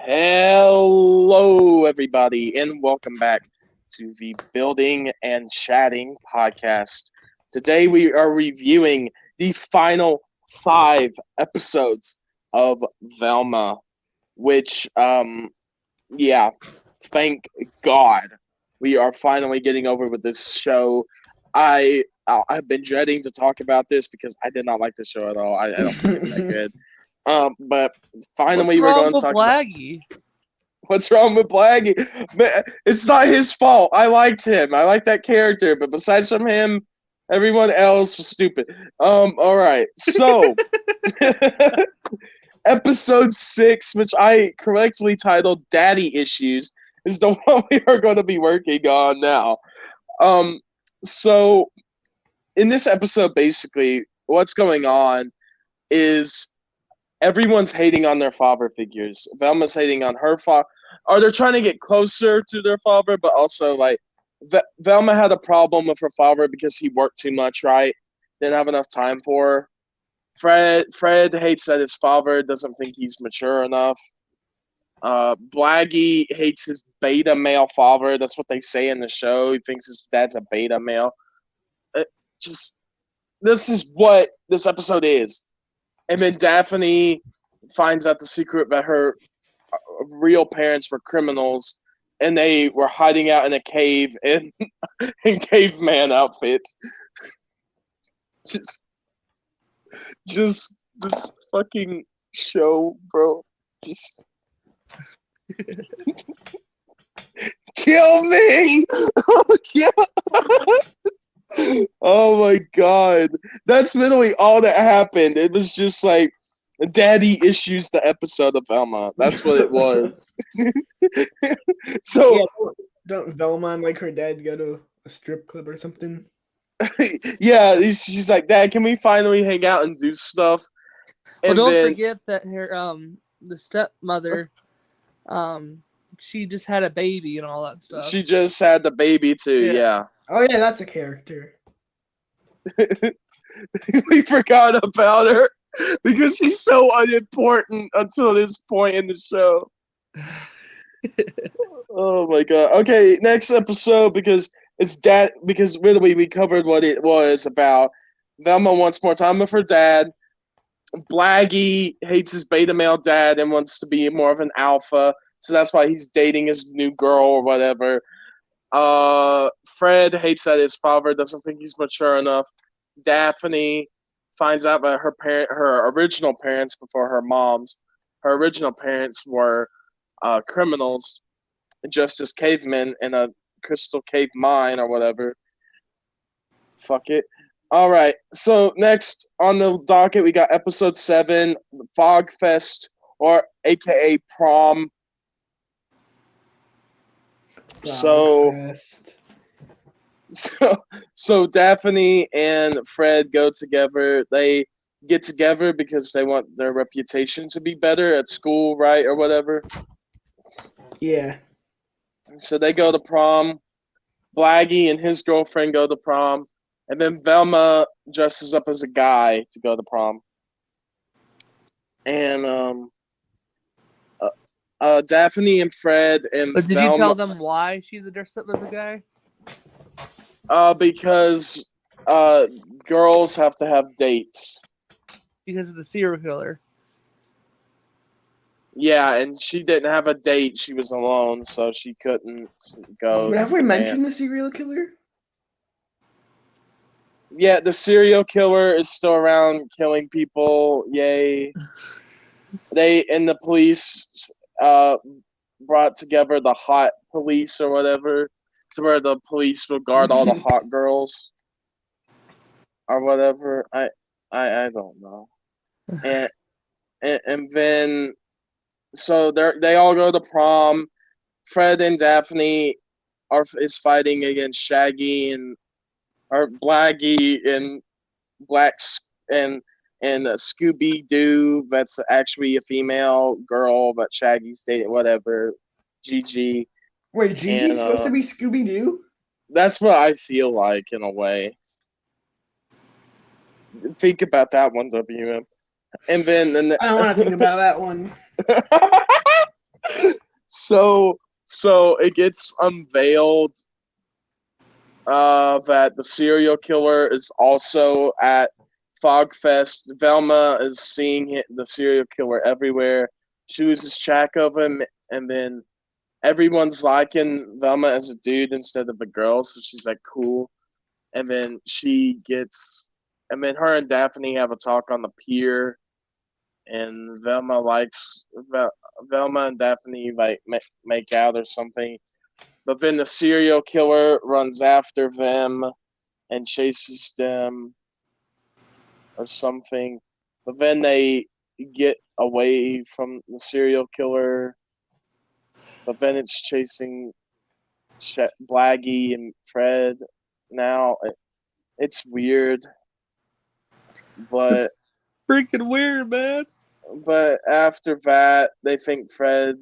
Hello, everybody, and welcome back to the Building and Chatting podcast. Today, we are reviewing the final 5 episodes of Velma, which, yeah, thank God we are finally getting over with this show. I've been dreading to talk about this because I did not like the show at all. I don't think it's that good. But What's finally, we're wrong going to with talk about. Blaggy? What's wrong with Blaggy? It's not his fault. I liked him. I like that character, but besides from him, everyone else was stupid. All right. So, episode 6, which I correctly titled "Daddy Issues," is the one we are going to be working on now. Um, so in this episode, basically, what's going on is everyone's hating on their father figures. Velma's hating on her father, or they're trying to get closer to their father, but also like Velma had a problem with her father because he worked too much, right? Didn't have enough time for her. Fred hates that his father doesn't think he's mature enough. Blaggy hates his beta male father. That's what they say in the show. He thinks his dad's a beta male. Just this is what this episode is. And then Daphne finds out the secret that her real parents were criminals and they were hiding out in a cave in caveman outfits. Just this fucking show, bro. Just kill me. Oh my god. That's literally all that happened. It was just like Daddy Issues, the episode of Velma. That's what it was. So Yeah, don't Velma and like her dad go to a strip club or something? yeah, she's like, Dad, can we finally hang out and do stuff? Well, And don't then forget that her the stepmother she just had a baby and all that stuff. she just had the baby too. Yeah. Oh yeah, that's a character. We forgot about her because she's so unimportant until this point in the show. Oh my god. Okay, next episode because because literally we covered what it was about. Velma wants more time with her dad. Blaggy hates his beta male dad and wants to be more of an alpha, so that's why he's dating his new girl or whatever. Fred hates that his father doesn't think he's mature enough. Daphne finds out that her original parents before her mom's, her original parents were criminals, just as cavemen in a crystal cave mine or whatever. Fuck it. All right. So next on the docket, we got episode 7, Fog Fest, or AKA Prom. So Daphne and Fred go together. They get together because they want their reputation to be better at school, right, or whatever. Yeah. So they go to prom. Blaggy and his girlfriend go to prom, and then Velma dresses up as a guy to go to prom. And Daphne and Fred and But did Velma, you tell them why she dressed up as a guy? because girls have to have dates. Because of the serial killer. Yeah, and she didn't have a date. She was alone, so she couldn't go. But have we mentioned the serial killer? Yeah, the serial killer is still around killing people. Yay. The police brought together the hot police or whatever, to where the police will guard all the hot girls or whatever. I don't know. And then so they all go to prom. Fred and Daphne is fighting against Shaggy and or Blaggy and Black and Scooby Doo. That's actually a female girl, but Shaggy's dating whatever. Gigi. Wait, Gigi's supposed to be Scooby Doo? That's what I feel like in a way. Think about that one, WM. And then I don't want to think about that one. So it gets unveiled that the serial killer is also at Fogfest. Velma is seeing the serial killer everywhere. She loses track of him, and then everyone's liking Velma as a dude instead of a girl, so she's like cool. And then and then her and Daphne have a talk on the pier, and Velma and Daphne like make out or something. But then the serial killer runs after them and chases them or something. But then they get away from the serial killer. But then it's chasing Blaggy and Fred. Now it's weird, but Freaking weird, man. after that, they think Fred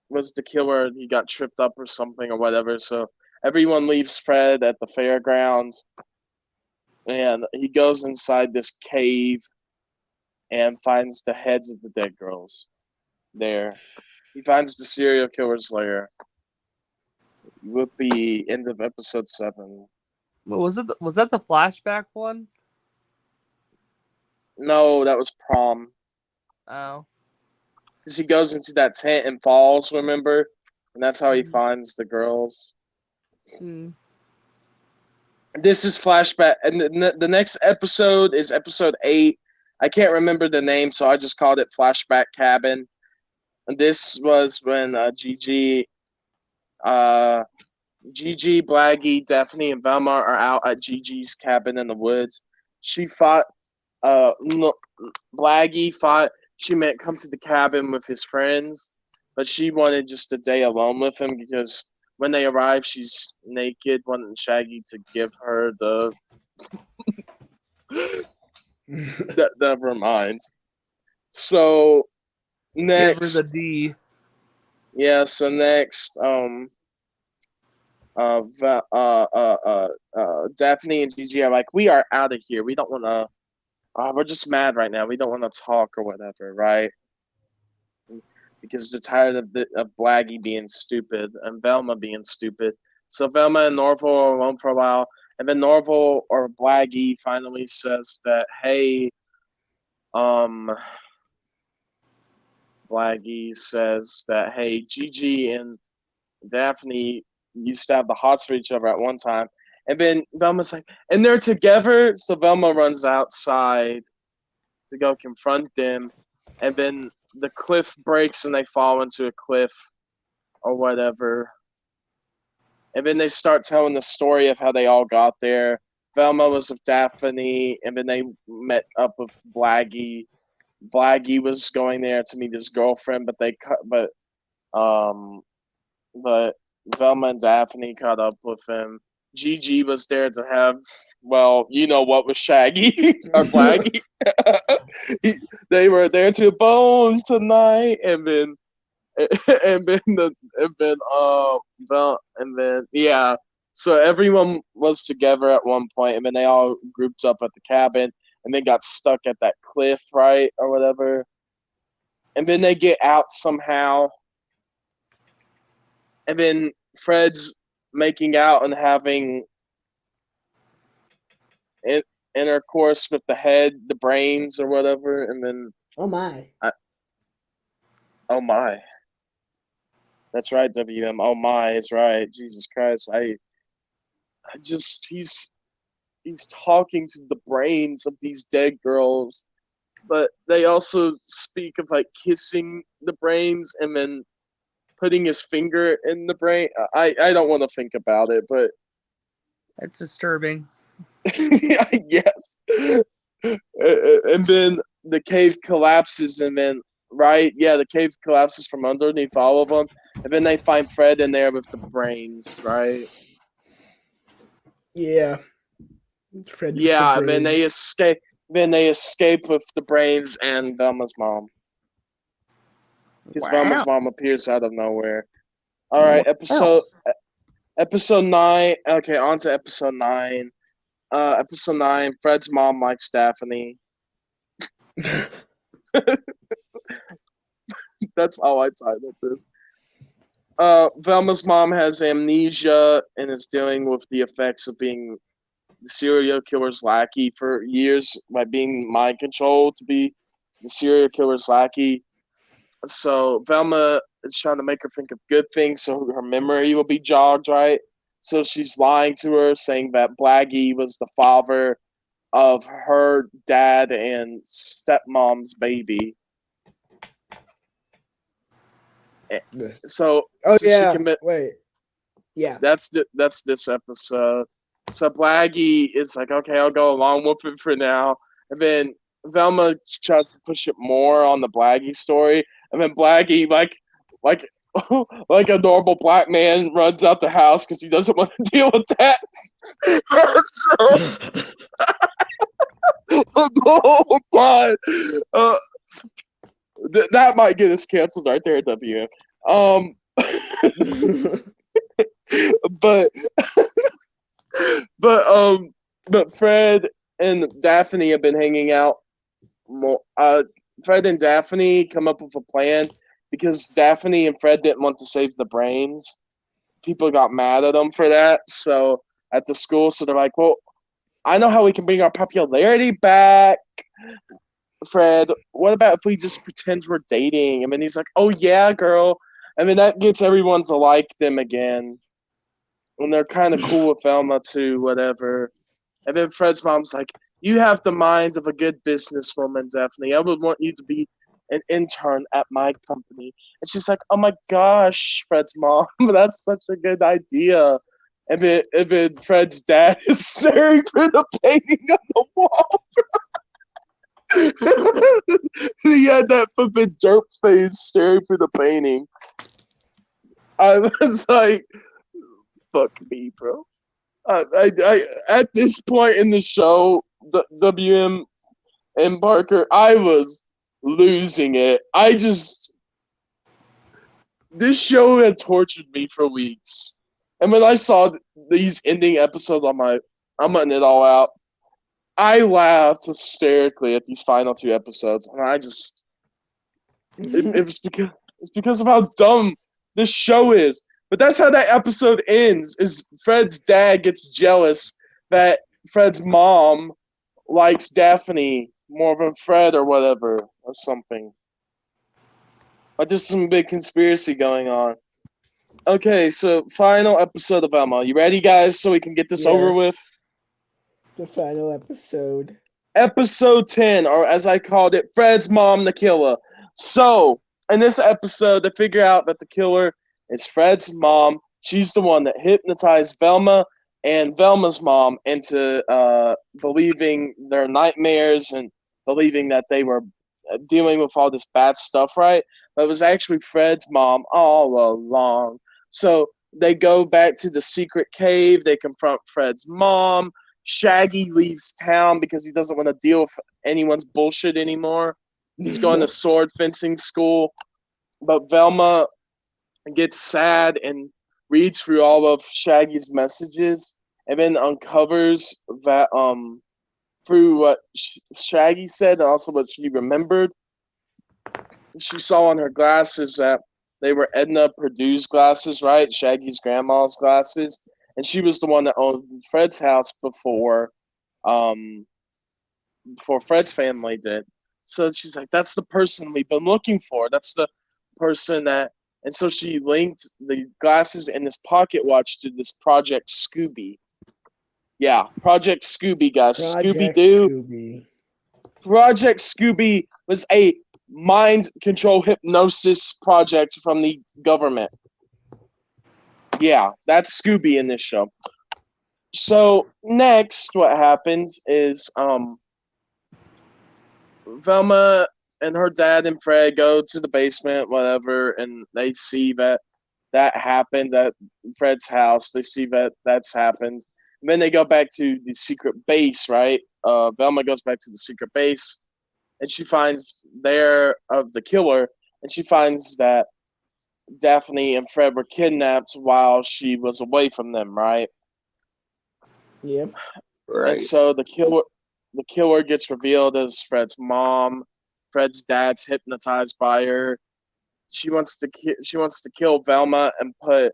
was the killer and he got tripped up or something or whatever. So everyone leaves Fred at the fairground, and he goes inside this cave and finds the heads of the dead girls there. He finds the serial killer's lair with the end of episode 7. Was that the flashback one? No, that was prom. Oh. Because he goes into that tent and falls, remember? And that's how he finds the girls. Hmm. This is flashback. And the next episode is episode 8. I can't remember the name, so I just called it Flashback Cabin. And this was when Gigi, Blaggy, Daphne, and Velma are out at Gigi's cabin in the woods. She fought, Blaggy thought she meant come to the cabin with his friends, but she wanted just a day alone with him because when they arrive, she's naked, wanting Shaggy to give her the. Never mind. So next, Give her the D. yeah. So next, Daphne and Gigi are like, we are out of here. We don't want to. We're just mad right now. We don't want to talk or whatever, right? Because they're tired of Blaggy being stupid and Velma being stupid. So Velma and Norval are alone for a while, and then Norval or Blaggy finally says that, hey, Blaggy says that, hey, Gigi and Daphne used to have the hots for each other at one time. And then Velma's like, and they're together. So Velma runs outside to go confront them. And then the cliff breaks and they fall into a cliff or whatever. And then they start telling the story of how they all got there. Velma was with Daphne, and then they met up with Blaggy. Blaggy was going there to meet his girlfriend, but Velma and Daphne caught up with him. Gigi was there to have, well, you know what with Shaggy or Blaggy. They were there to bone tonight, and then yeah. So everyone was together at one point, and then they all grouped up at the cabin, and they got stuck at that cliff, right, or whatever. And then they get out somehow, and then Fred's making out and having intercourse with the brains or whatever, and then Oh my. Oh my. That's right, WM. Oh my is right. Jesus Christ. I just he's talking to the brains of these dead girls, but they also speak of like kissing the brains and then putting his finger in the brain. I don't want to think about it, but It's disturbing. yes. And then the cave collapses, and then the cave collapses from underneath all of them, and then they find Fred in there with the brains, right? Yeah. Fred with Yeah, the and then they brains. escape. Then they escape with the brains and Velma's mom, because Velma's mom appears out of nowhere. All right, episode 9. Okay, on to episode 9. Episode 9. Fred's mom likes Daphne. That's how I titled this. Velma's mom has amnesia and is dealing with the effects of being the serial killer's lackey for years by being mind controlled to be the serial killer's lackey. So Velma is trying to make her think of good things so her memory will be jogged, right? So she's lying to her, saying that Blaggy was the father of her dad and stepmom's baby. So, Oh so she yeah. commit. Wait. Yeah. That's this episode. So Blaggy is like, okay, I'll go along with it for now, and then Velma tries to push it more on the Blaggy story, and then Blaggy like like a normal black man runs out the house because he doesn't want to deal with that. Oh my! That might get us canceled right there at WM. But but Fred and Daphne have been hanging out more. Fred and Daphne come up with a plan because Daphne and Fred didn't want to save the brains. People got mad at them for that. So at the school, so they're like, "Well, I know how we can bring our popularity back, Fred. What about if we just pretend we're dating?" And then he's like, "Oh yeah, girl." I mean, that gets everyone to like them again. And they're kind of cool with Velma too, whatever. And then Fred's mom's like, "You have the mind of a good businesswoman, Daphne. I would want you to be an intern at my company." And she's like, "Oh my gosh, Fred's mom, that's such a good idea." And then Fred's dad is staring through the painting on the wall. He had that flippin' derp face staring through the painting. I was like, fuck me, bro. I at this point in the show, WM and Parker, I was losing it. This show had tortured me for weeks, and when I saw these ending episodes I'm letting it all out. I laughed hysterically at these final two episodes, and it was because of how dumb this show is. But that's how that episode ends. Is Fred's dad gets jealous that Fred's mom likes Daphne more than Fred or whatever or something. Like there's some big conspiracy going on. Okay, so final episode of Velma. You ready, guys? So we can get this over with. The final episode. Episode 10, or as I called it, Fred's mom, the killer. So, in this episode, they figure out that the killer is Fred's mom. She's the one that hypnotized Velma and Velma's mom into believing their nightmares and believing that they were dealing with all this bad stuff, right? But it was actually Fred's mom all along. So, they go back to the secret cave. They confront Fred's mom. Shaggy leaves town because he doesn't want to deal with anyone's bullshit anymore. He's going to sword fencing school. But Velma gets sad and reads through all of Shaggy's messages and then uncovers that through what Shaggy said and also what she remembered. She saw on her glasses that they were Edna Purdue's glasses, right? Shaggy's grandma's glasses. And she was the one that owned Fred's house before Fred's family did. So she's like, that's the person we've been looking for. That's the person that. And so she linked the glasses and this pocket watch to this Project Scooby. Yeah, Project Scooby, guys. Scooby-Doo. Project Scooby was a mind control hypnosis project from the government. Yeah, that's Scooby in this show. So next, what happens is Velma and her dad and Fred go to the basement, whatever, and they see that happened at Fred's house. They see that that's happened. And then they go back to the secret base, right? Velma goes back to the secret base, and she finds there of the killer, and she finds that Daphne and Fred were kidnapped while she was away from them, right? Yep. Right. And so the killer gets revealed as Fred's mom. Fred's dad's hypnotized by her. she wants to kill Velma and put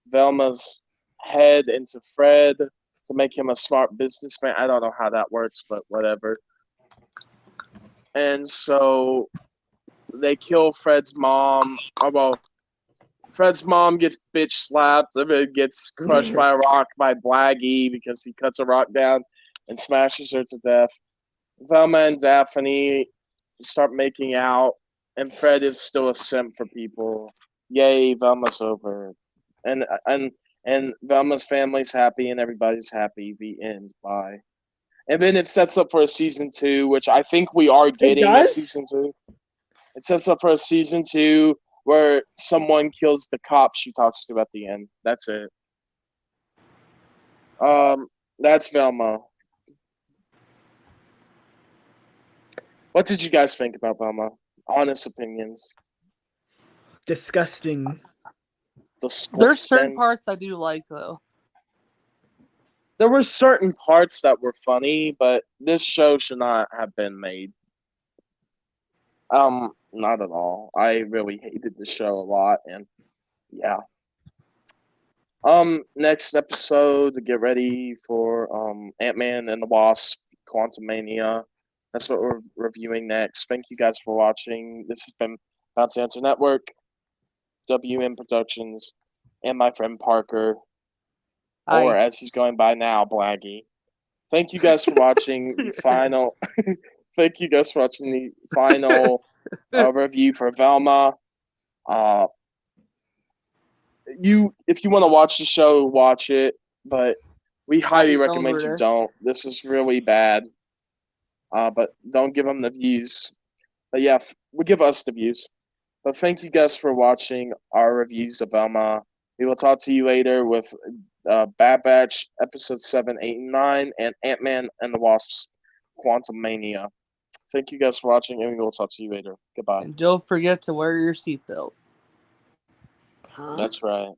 Velma's head into Fred to make him a smart businessman. I don't know how that works, but whatever. And so they kill Fred's mom. Oh, well, Fred's mom gets bitch slapped. It gets crushed by a rock by Blaggy because he cuts a rock down and smashes her to death. Velma and Daphne start making out, and Fred is still a simp for people. Yay, Velma's over, and Velma's family's happy and everybody's happy. The end. Bye. And then it sets up for a season 2, which I think we are getting a season 2. It sets up for a season 2 where someone kills the cop she talks to at the end. That's it. That's Velma. What did you guys think about Velma? Honest opinions. Disgusting. There's certain parts I do like though. There were certain parts that were funny, but this show should not have been made. Not at all. I really hated the show a lot, and yeah. Next episode, get ready for Ant-Man and the Wasp: Quantumania. That's what we're reviewing next. Thank you guys for watching. This has been Bounty Hunter Network, WM Productions, and my friend Parker, or as he's going by now, Blaggy. Thank you guys for watching the final. Thank you guys for watching the final review for Velma. If you want to watch the show, watch it, but we highly recommend you don't. This is really bad. But don't give them the views. But yeah, give us the views. But thank you guys for watching our reviews of Velma. We will talk to you later with Bad Batch episode 7, 8, and 9, and Ant-Man and the Wasp: Quantumania. Thank you guys for watching, and we will talk to you later. Goodbye. And don't forget to wear your seatbelt. That's right.